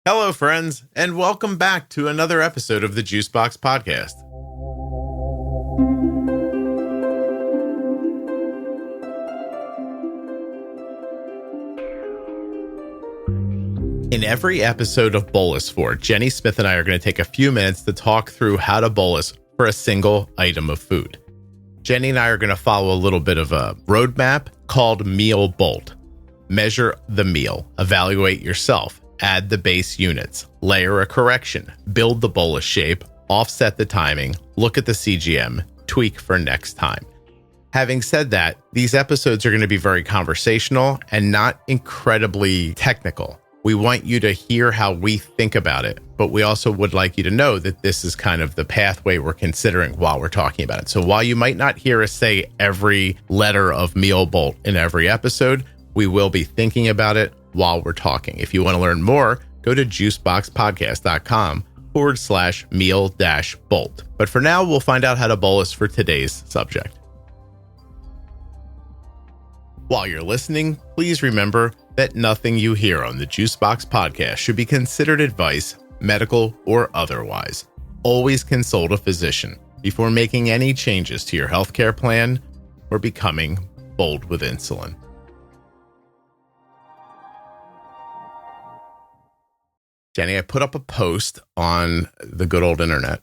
Hello, friends, and welcome back to another episode of the Juicebox Podcast. In every episode of Bolus For, Jenny Smith and I are going to take a few minutes to talk through how to bolus for a single item of food. Jenny and I are going to follow a little bit of a roadmap called Meal Bolt. Measure the meal, evaluate yourself, add the base units, layer a correction, build the bolus shape, offset the timing, look at the CGM, tweak for next time. Having said that, these episodes are going to be very conversational and not incredibly technical. We want you to hear how we think about it, but we also would like you to know that this is kind of the pathway we're considering while we're talking about it. So while you might not hear us say every letter of Meal Bolt in every episode, we will be thinking about it while we're talking. If you want to learn more, go to juiceboxpodcast.com/meal-bolt. But for now, we'll find out how to bolus for today's subject. While you're listening, please remember that nothing you hear on the Juicebox Podcast should be considered advice, medical or otherwise. Always consult a physician before making any changes to your healthcare plan or becoming bold with insulin. Jenny, I put up a post on the good old internet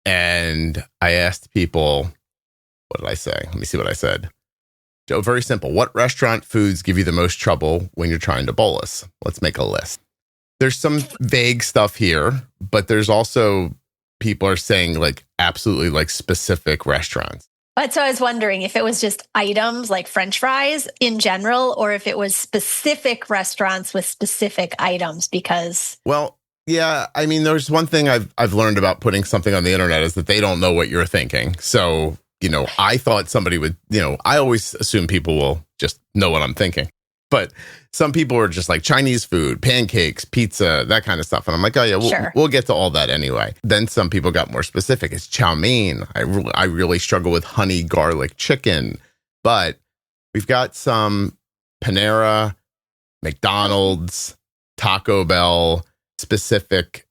and I asked people, what did I say? Let me see what I said. So very simple. What restaurant foods give you the most trouble when you're trying to bolus? Let's make a list. There's some vague stuff here, but there's also people are saying like absolutely like specific restaurants. But so I was wondering if it was just items like French fries in general, or if it was specific restaurants with specific items because... Well, yeah, I mean, there's one thing I've learned about putting something on the internet is that they don't know what you're thinking. So, I thought somebody would, I always assume people will just know what I'm thinking. But some people are just like Chinese food, pancakes, pizza, that kind of stuff. And I'm like, oh, yeah, we'll get to all that anyway. Then some people got more specific. It's chow mein. I really struggle with honey garlic chicken. But we've got some Panera, McDonald's, Taco Bell, specific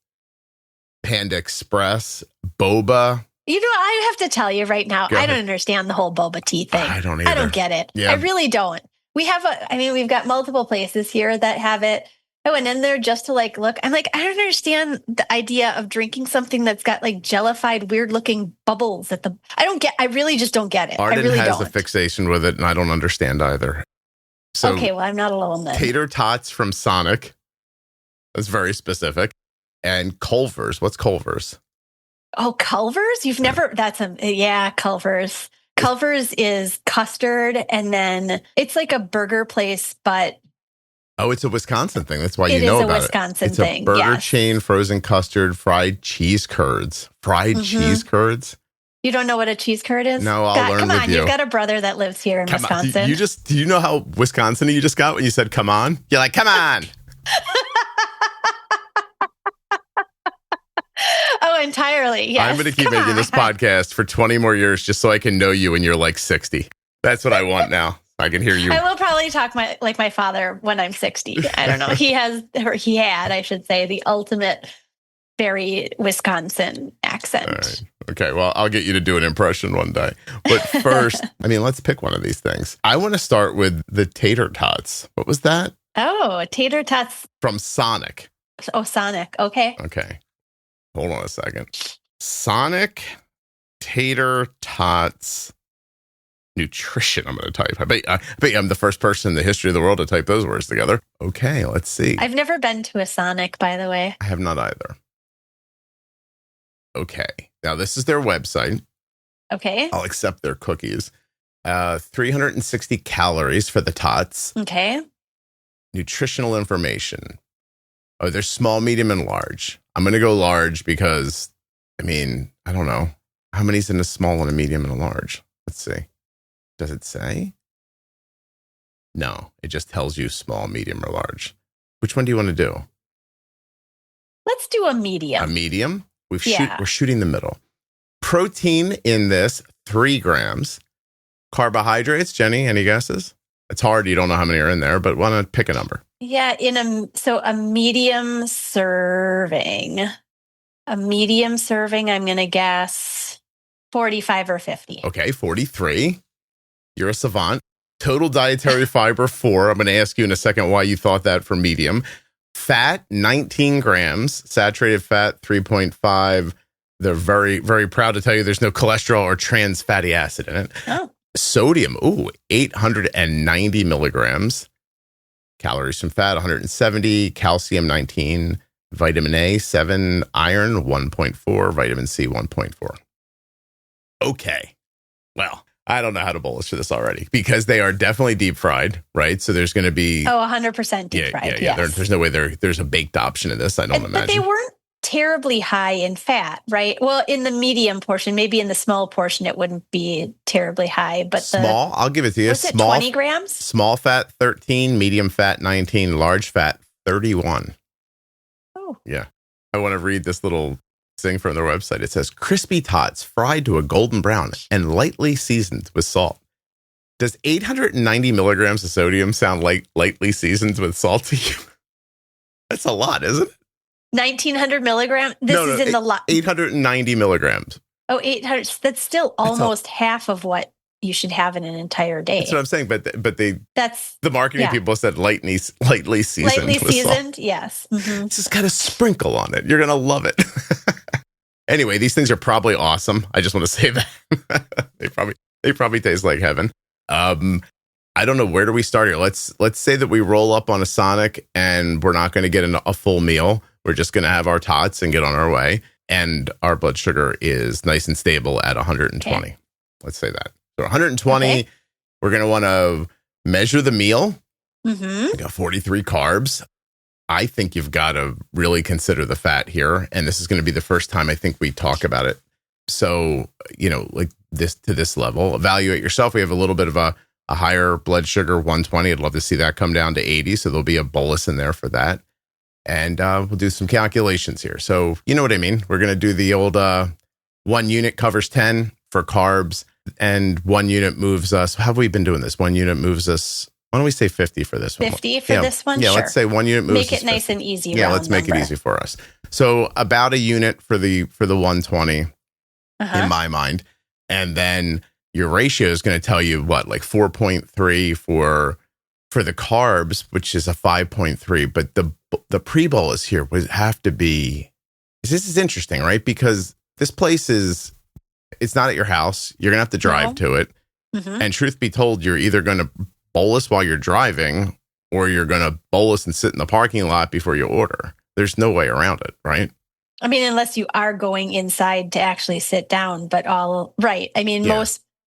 Panda Express, boba. I have to tell you right now, I don't understand the whole boba tea thing. I don't either. I don't get it. Yeah. I really don't. We've got multiple places here that have it. I went in there just to look. I'm like, I don't understand the idea of drinking something that's got like jellified, weird looking bubbles I really just don't get it. Arden I really has don't. a fixation with it and I don't understand either. So, okay, well, I'm not alone then. Tater Tots from Sonic. That's very specific. And Culver's. What's Culver's? Oh, Culver's? Culver's. Culver's is custard, and then it's like a burger place, but... Oh, it's a Wisconsin thing. That's why you know about it. Wisconsin it's thing, a burger chain, frozen custard, fried cheese curds. Cheese curds? You don't know what a cheese curd is? No, I'll learn with you. Come on, you've got a brother that lives here in Wisconsin. Do you know how Wisconsin you just got when you said, come on? You're like, come on. Oh, entirely. Yes. I'm going to keep making this podcast for 20 more years just so I can know you when you're like 60. That's what I want now. I can hear you. I will probably talk like my father when I'm 60. I don't know. He had, I should say, the ultimate very Wisconsin accent. All right. Okay, well, I'll get you to do an impression one day. But first, let's pick one of these things. I want to start with the Tater Tots. What was that? Oh, Tater Tots. From Sonic. Oh, Sonic. Okay. Okay. Hold on a second. Sonic Tater Tots nutrition. I'm going to type. I bet you I'm the first person in the history of the world to type those words together. Okay, let's see. I've never been to a Sonic, by the way. I have not either. Okay. Now, this is their website. Okay. I'll accept their cookies. 360 calories for the tots. Okay. Nutritional information. Oh, there's small, medium, and large. I'm going to go large because, I don't know. How many's in a small and a medium and a large? Let's see. Does it say? No, it just tells you small, medium, or large. Which one do you want to do? Let's do a medium. A medium? We're shooting the middle. Protein in this, 3 grams. Carbohydrates, Jenny, any guesses? It's hard. You don't know how many are in there, but want to pick a number. Yeah, a medium serving. A medium serving, I'm going to guess 45 or 50. Okay, 43. You're a savant. Total dietary fiber 4. I'm going to ask you in a second why you thought that for medium. Fat, 19 grams. Saturated fat, 3.5. They're very, very proud to tell you there's no cholesterol or trans fatty acid in it. Oh. Sodium, 890 milligrams. Calories from fat, 170. Calcium, 19. Vitamin A, 7. Iron, 1.4. Vitamin C, 1.4. Okay. Well, I don't know how to bolus for this already because they are definitely deep fried, right? So there's going to be 100% deep fried. Yeah. Yes. There's no way there's a baked option in this. I don't imagine. But they weren't terribly high in fat, right? Well, in the medium portion, maybe in the small portion, it wouldn't be terribly high. But small, I'll give it to you. Was it 20 grams? Small fat 13, medium fat 19, large fat 31. Oh, yeah. I want to read this little thing from their website. It says crispy tots fried to a golden brown and lightly seasoned with salt. Does 890 milligrams of sodium sound like lightly seasoned with salt to you? That's a lot, isn't it? 1900 milligrams. This is in the lot. 890 milligrams. Oh, 800. That's still almost half of what you should have in an entire day. That's what I'm saying. But the marketing people said lightly seasoned. Lightly seasoned, salt. Yes. Mm-hmm. Just got a sprinkle on it. You're gonna love it. Anyway, these things are probably awesome. I just want to say that they probably taste like heaven. I don't know, where do we start here? Let's say that we roll up on a Sonic and we're not going to get a full meal. We're just going to have our tots and get on our way. And our blood sugar is nice and stable at 120. Okay. Let's say that. So 120, okay. We're going to want to measure the meal. Mm-hmm. We got 43 carbs. I think you've got to really consider the fat here. And this is going to be the first time I think we talk about it. So, like this to this level, evaluate yourself. We have a little bit of a higher blood sugar, 120. I'd love to see that come down to 80. So there'll be a bolus in there for that. And we'll do some calculations here. So you know what I mean? We're going to do the old 1 unit covers 10 for carbs and 1 unit moves us. How have we been doing this? 1 unit moves us. Why don't we say 50 for this one? 50 for this one? Yeah, sure. Let's say 1 unit moves Make it nice 50. and easy. Yeah, let's make it easy for us. So about a unit for the 120 in my mind. And then your ratio is going to tell you what, like 4.3 for the carbs, which is a 5.3. But the pre-bolus here would have to be, this is interesting, right? Because this place it's not at your house. You're going to have to drive to it. Mm-hmm. And truth be told, you're either going to bolus while you're driving or you're going to bolus and sit in the parking lot before you order. There's no way around it, right? I mean, unless you are going inside to actually sit down, but right. I mean,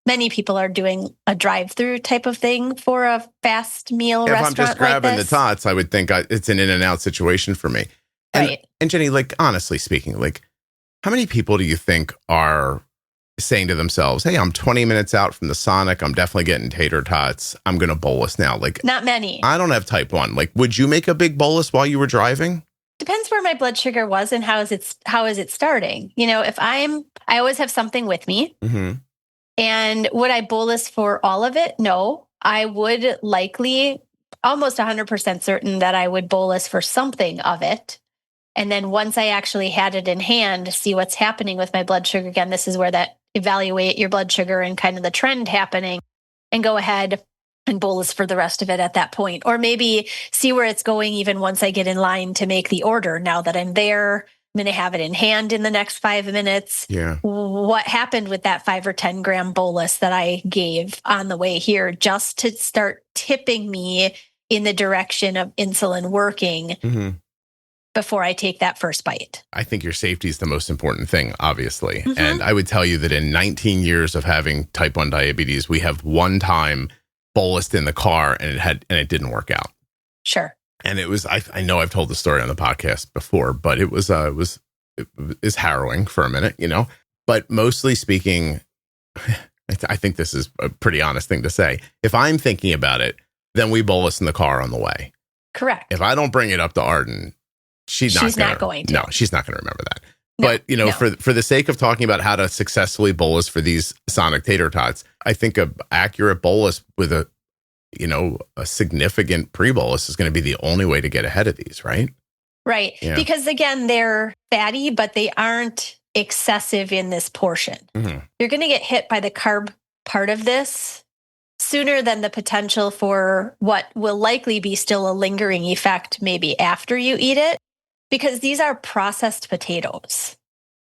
many people are doing a drive-through type of thing for a fast meal restaurant. If I'm just grabbing the tots, I would think it's an in and out situation for me. Right. And Jenny, like, honestly speaking, like, how many people do you think are saying to themselves, hey, I'm 20 minutes out from the Sonic. I'm definitely getting tater tots. I'm going to bolus now. Like, not many. I don't have type 1. Like, would you make a big bolus while you were driving? Depends where my blood sugar was and how is it starting? If I always have something with me. Mm-hmm. And would I bolus for all of it? No, I would likely, almost 100% certain that I would bolus for something of it. And then once I actually had it in hand, see what's happening with my blood sugar. Again, this is where that evaluate your blood sugar and kind of the trend happening and go ahead and bolus for the rest of it at that point. Or maybe see where it's going even once I get in line to make the order. Now that I'm there, I'm going to have it in hand in the next 5 minutes. Yeah. What happened with that 5 or 10 gram bolus that I gave on the way here just to start tipping me in the direction of insulin working before I take that first bite? I think your safety is the most important thing, obviously. Mm-hmm. And I would tell you that in 19 years of having type 1 diabetes, we have one time bolused in the car and it didn't work out. Sure. And it was, I know I've told the story on the podcast before, but it was harrowing for a minute, but mostly speaking, I think this is a pretty honest thing to say. If I'm thinking about it, then we bolus in the car on the way. Correct. If I don't bring it up to Arden, she's not going to. No, she's not going to remember that. No, but, for the sake of talking about how to successfully bolus for these Sonic Tater Tots, I think an accurate bolus with a significant pre-bolus is going to be the only way to get ahead of these, right? Right. Yeah. Because again, they're fatty, but they aren't excessive in this portion. Mm-hmm. You're going to get hit by the carb part of this sooner than the potential for what will likely be still a lingering effect maybe after you eat it, because these are processed potatoes.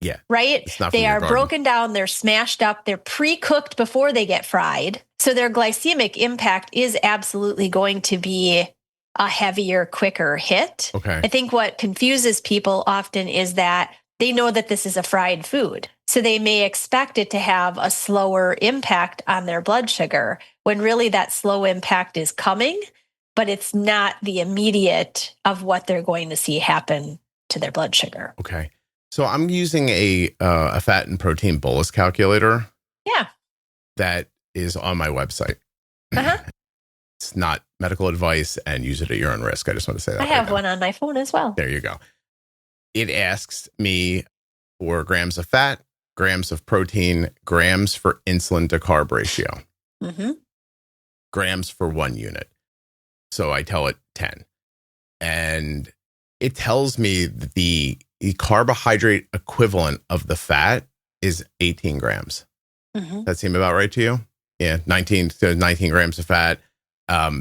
Yeah. Right? It's not they from your are garden. broken down, they're smashed up, they're pre-cooked before they get fried. So their glycemic impact is absolutely going to be a heavier, quicker hit. Okay. I think what confuses people often is that they know that this is a fried food. So they may expect it to have a slower impact on their blood sugar when really that slow impact is coming, but it's not the immediate of what they're going to see happen to their blood sugar. Okay. So I'm using a fat and protein bolus calculator. Yeah. That is on my website. Uh-huh. It's not medical advice, and use it at your own risk. I just want to say that. I have one on my phone as well. There you go. It asks me for grams of fat, grams of protein, grams for insulin to carb ratio, grams for 1 unit. So I tell it 10. And it tells me that the carbohydrate equivalent of the fat is 18 grams. That seem about right to you? Yeah, 19 grams of fat.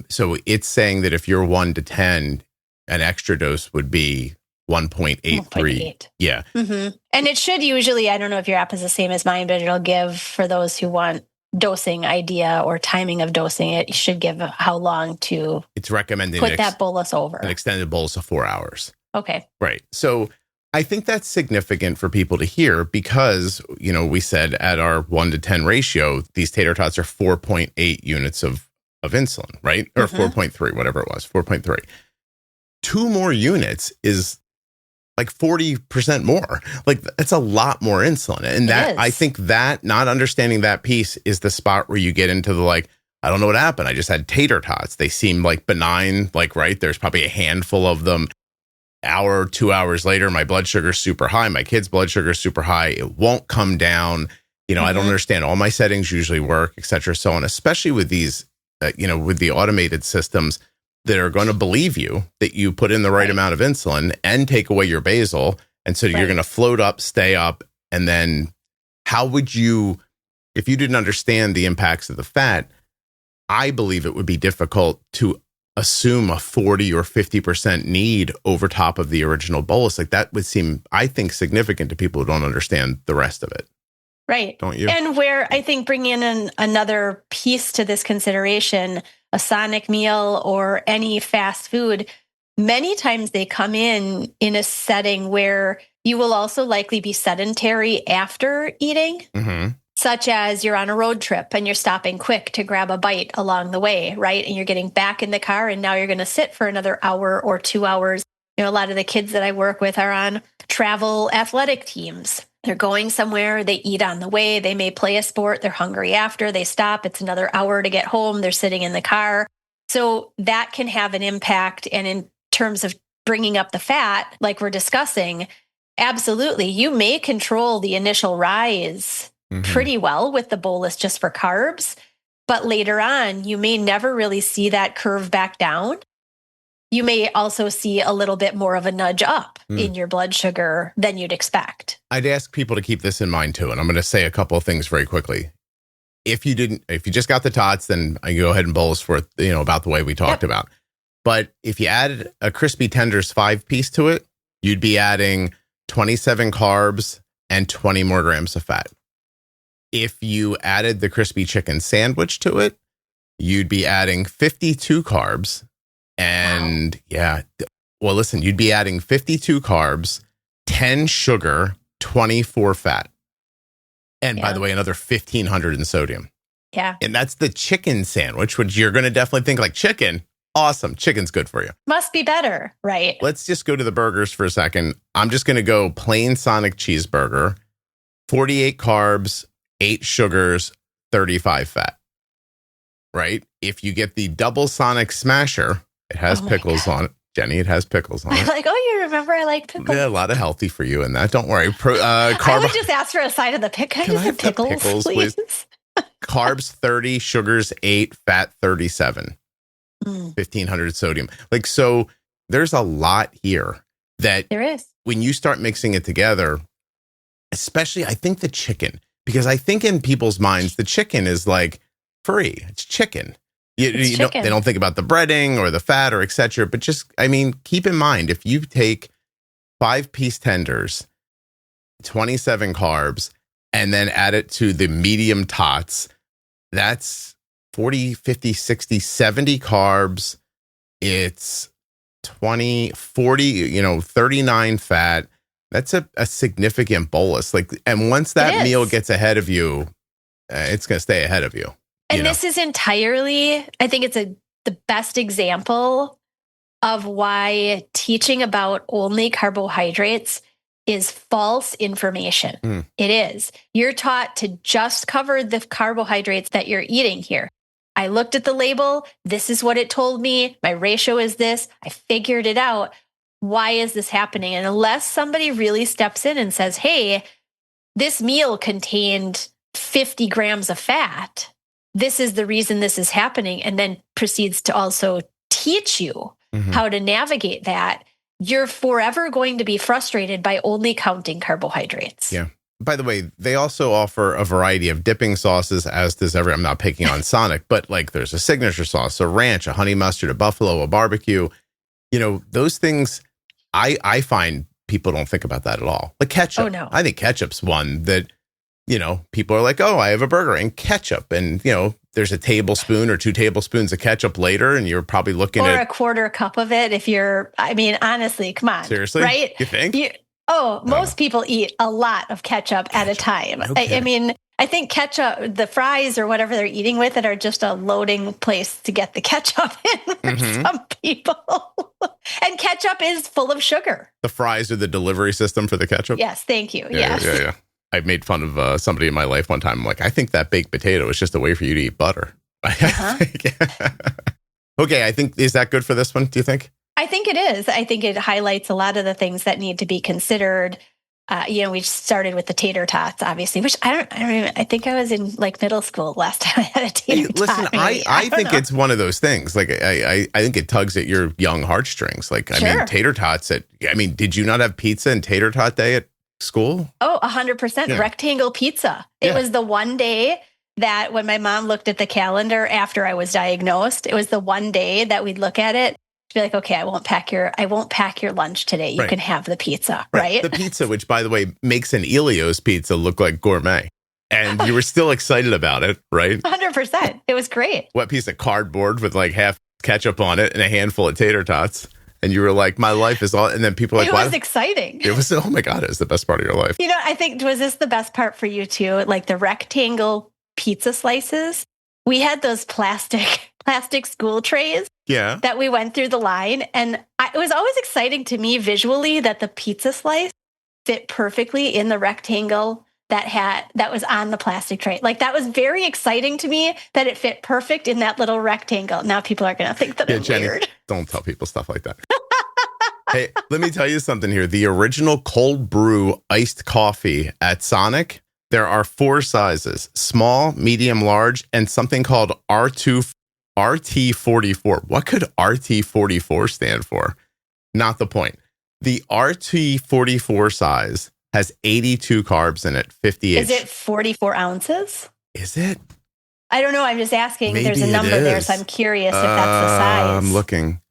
So it's saying that if you're 1 to 10, an extra dose would be 1.83. Yeah. And it should usually, I don't know if your app is the same as mine, but it'll give, for those who want dosing idea or timing of dosing, it should give how long to it's recommending put that bolus over. An extended bolus of 4 hours. Okay. Right. So I think that's significant for people to hear because, we said at our 1 to 10 ratio, these tater tots are 4.8 units of insulin, right? Or 4.3, whatever it was, 4.3. 2 more units is like 40% more. Like that's a lot more insulin. And I think that not understanding that piece is the spot where you get into the I don't know what happened. I just had tater tots. They seem like benign, right? There's probably a handful of them. Hour, 2 hours later, my blood sugar's super high. My kid's blood sugar's super high. It won't come down. I don't understand. All my settings usually work, et cetera, so on, especially with these, with the automated systems that are going to believe you that you put in the right amount of insulin and take away your basal. And so you're going to float up, stay up. And then how would you, if you didn't understand the impacts of the fat, I believe it would be difficult to assume a 40 or 50% need over top of the original bolus. Like that would seem, I think, significant to people who don't understand the rest of it. Right. Don't you? And where I think bringing in another piece to this consideration, a Sonic meal or any fast food, many times they come in a setting where you will also likely be sedentary after eating. Such as you're on a road trip and you're stopping quick to grab a bite along the way, right? And you're getting back in the car and now you're going to sit for another hour or 2 hours. A lot of the kids that I work with are on travel athletic teams. They're going somewhere, they eat on the way, they may play a sport, they're hungry after, they stop, it's another hour to get home, they're sitting in the car. So that can have an impact. And in terms of bringing up the fat, like we're discussing, absolutely, you may control the initial rise pretty well with the bolus just for carbs. But later on, you may never really see that curve back down. You may also see a little bit more of a nudge up in your blood sugar than you'd expect. I'd ask people to keep this in mind too. And I'm going to say a couple of things very quickly. If you just got the tots, then I go ahead and bolus for, about the way we talked about. But if you added a crispy tenders 5-piece to it, you'd be adding 27 carbs and 20 more grams of fat. If you added the crispy chicken sandwich to it, you'd be adding 52 carbs. And listen, you'd be adding 52 carbs, 10 sugar, 24 fat. And by the way, another 1,500 in sodium. Yeah. And that's the chicken sandwich, which you're going to definitely think like chicken. Awesome. Chicken's good for you. Must be better, right? Let's just go to the burgers for a second. I'm just going to go plain Sonic cheeseburger, 48 carbs, 8 sugars, 35 fat, right? If you get the double Sonic smasher, it has pickles on it. Jenny, it has pickles on it. I'm like, you remember I like pickles? Yeah, a lot of healthy for you in that. Don't worry. I would just ask for a side of the pick. Can I just have pickles, please? Carbs 30, sugars 8, fat 37. 1,500 sodium. Like, so there's a lot here that There is. when you start mixing it together, especially I think the chicken, because I think in people's minds, the chicken is like free. It's chicken. It's chicken. They don't think about the breading or the fat or etc. But just, I mean, keep in mind, if you take 5-piece tenders, 27 carbs, and then add it to the medium tots, that's 40, 50, 60, 70 carbs. It's 20, 40, 39 fat. That's a significant bolus. Like, and once that meal gets ahead of you, it's going to stay ahead of you. And this is entirely, I think it's the best example of why teaching about only carbohydrates is false information. It is. You're taught to just cover the carbohydrates that you're eating here. I looked at the label. This is what it told me. My ratio is this. I figured it out. Why is this happening? And unless somebody really steps in and says, hey, this meal contained 50 grams of fat, this is the reason this is happening, and then proceeds to also teach you how to navigate that, you're forever going to be frustrated by only counting carbohydrates. Yeah. By the way, they also offer a variety of dipping sauces, as does I'm not picking on Sonic, but like there's a signature sauce, a ranch, a honey mustard, a buffalo, a barbecue. Those things, I find people don't think about that at all. Like ketchup. Oh, no. I think ketchup's one that, people are like, oh, I have a burger and ketchup. And, there's a tablespoon or 2 tablespoons of ketchup later, and you're probably looking at a quarter cup of it if you're, honestly, come on. Seriously? Right? You think? Most people eat a lot of ketchup at a time. Okay. I think ketchup, the fries or whatever they're eating with it are just a loading place to get the ketchup in for some people. And ketchup is full of sugar. The fries are the delivery system for the ketchup? Yes, thank you. Yeah, yes. Yeah. I made fun of somebody in my life one time. I'm like, I think that baked potato is just a way for you to eat butter. Okay, I think, is that good for this one, do you think? I think it is. I think it highlights a lot of the things that need to be considered. We started with the tater tots, obviously, which I think I was in like middle school last time I had a tater tot. Listen, I think it's one of those things. Like, I think it tugs at your young heartstrings. Like, tater tots did you not have pizza and tater tot day at school? Oh, 100%. Rectangle pizza. It was the one day that when my mom looked at the calendar after I was diagnosed, it was the one day that we'd look at it, be like, okay, I won't pack your lunch today. You can have the pizza, right? The pizza, which by the way makes an Elio's pizza look like gourmet, and you were still excited about it, right? 100%. It was great. What piece of cardboard with like half ketchup on it and a handful of tater tots, and you were like, my life is all. And then people were like, it was exciting. It was, oh my god, it was the best part of your life. I think, was this the best part for you too? Like the rectangle pizza slices. We had those plastic school trays that we went through the line. And it was always exciting to me visually that the pizza slice fit perfectly in the rectangle that was on the plastic tray. Like that was very exciting to me that it fit perfect in that little rectangle. Now people are going to think that I'm Jenny, weird. Don't tell people stuff like that. Hey, let me tell you something here. The original cold brew iced coffee at Sonic, there are 4 sizes: small, medium, large, and something called RT44. What could RT44 stand for? Not the point. The RT44 size has 82 carbs in it, 58. Is it 44 ounces? Is it? I don't know. I'm just asking. Maybe there's a number there, so I'm curious if that's the size. I'm looking.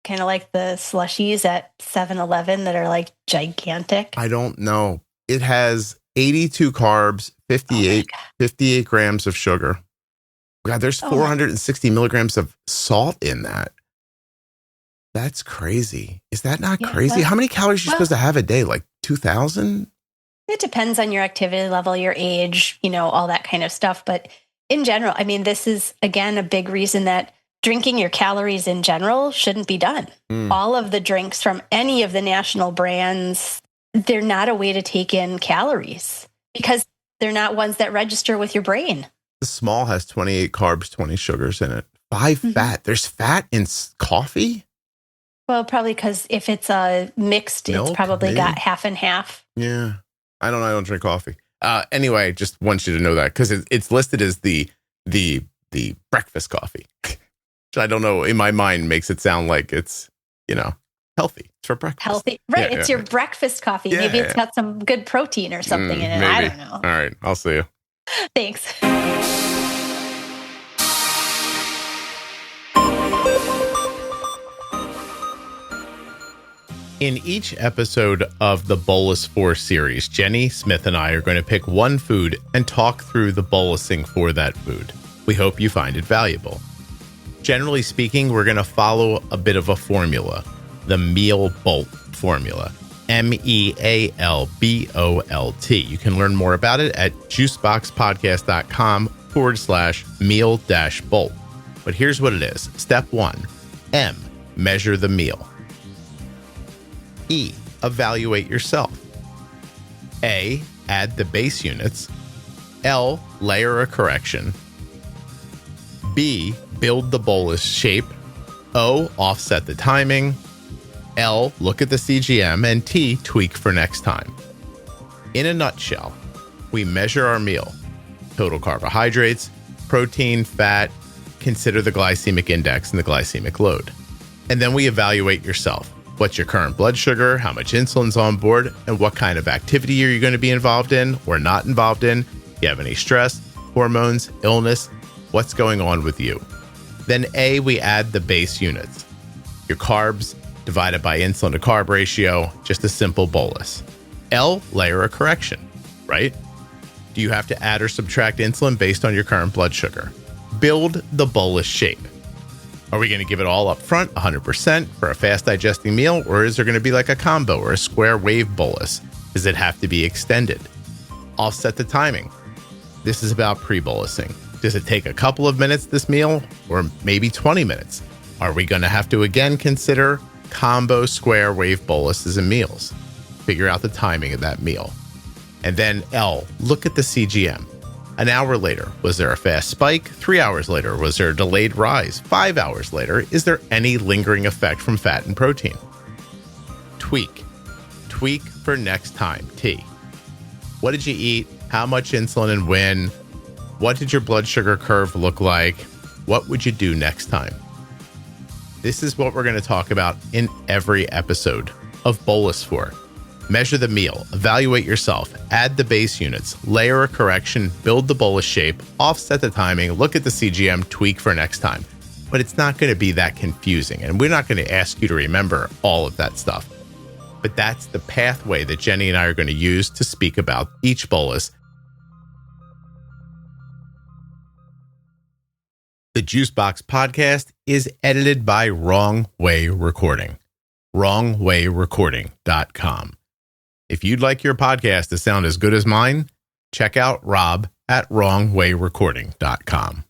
Kind of like the slushies at 7-Eleven that are like gigantic. I don't know. It has 82 carbs, 58 grams of sugar. God, there's 460 milligrams of salt in that. That's crazy. Is that not crazy? How many calories are you supposed to have a day? Like 2,000? It depends on your activity level, your age, all that kind of stuff. But in general, this is, again, a big reason that drinking your calories in general shouldn't be done. All of the drinks from any of the national brands, they're not a way to take in calories because they're not ones that register with your brain. The small has 28 carbs, 20 sugars in it. 5 fat. There's fat in coffee? Well, probably because if it's mixed, Milk, it's probably maybe? got half and half. Yeah. I don't drink coffee. Anyway, just want you to know that because it's listed as the breakfast coffee. I don't know, in my mind makes it sound like it's, healthy. It's for breakfast. Healthy. Right. It's your breakfast coffee. Yeah, Maybe it's got some good protein or something in it. Maybe. I don't know. All right. I'll see you. Thanks. In each episode of the Bolus 4 series, Jenny, Smith, and I are going to pick one food and talk through the bolusing for that food. We hope you find it valuable. Generally speaking, we're going to follow a bit of a formula, the Meal Bolt formula, MEALBOLT. You can learn more about it at juiceboxpodcast.com/meal-bolt. But here's what it is. Step 1, M, measure the meal. E, evaluate yourself. A, add the base units. L, layer a correction. B, build the bolus shape. O, offset the timing. L, look at the CGM. And T, tweak for next time. In a nutshell, we measure our meal. Total carbohydrates, protein, fat, consider the glycemic index and the glycemic load. And then we evaluate yourself. What's your current blood sugar, how much insulin's on board, and what kind of activity are you going to be involved in or not involved in? Do you have any stress, hormones, illness? What's going on with you? Then A, we add the base units. Your carbs divided by insulin to carb ratio, just a simple bolus. L, layer a correction, right? Do you have to add or subtract insulin based on your current blood sugar? Build the bolus shape. Are we going to give it all up front, 100% for a fast digesting meal, or is there going to be like a combo or a square wave bolus? Does it have to be extended? Offset the timing. This is about pre-bolusing. Does it take a couple of minutes this meal, or maybe 20 minutes? Are we going to have to again consider combo square wave boluses and meals? Figure out the timing of that meal. And then L, look at the CGM. An hour later, was there a fast spike? 3 hours later, was there a delayed rise? 5 hours later, is there any lingering effect from fat and protein? Tweak. Tweak for next time. T. What did you eat? How much insulin and when? What did your blood sugar curve look like? What would you do next time? This is what we're going to talk about in every episode of Bolus 4. Measure the meal, evaluate yourself, add the base units, layer a correction, build the bolus shape, offset the timing, look at the CGM, tweak for next time. But it's not going to be that confusing, and we're not going to ask you to remember all of that stuff. But that's the pathway that Jenny and I are going to use to speak about each bolus. The Juicebox Podcast is edited by Wrong Way Recording. WrongWayRecording.com. If you'd like your podcast to sound as good as mine, check out Rob at WrongWayRecording.com.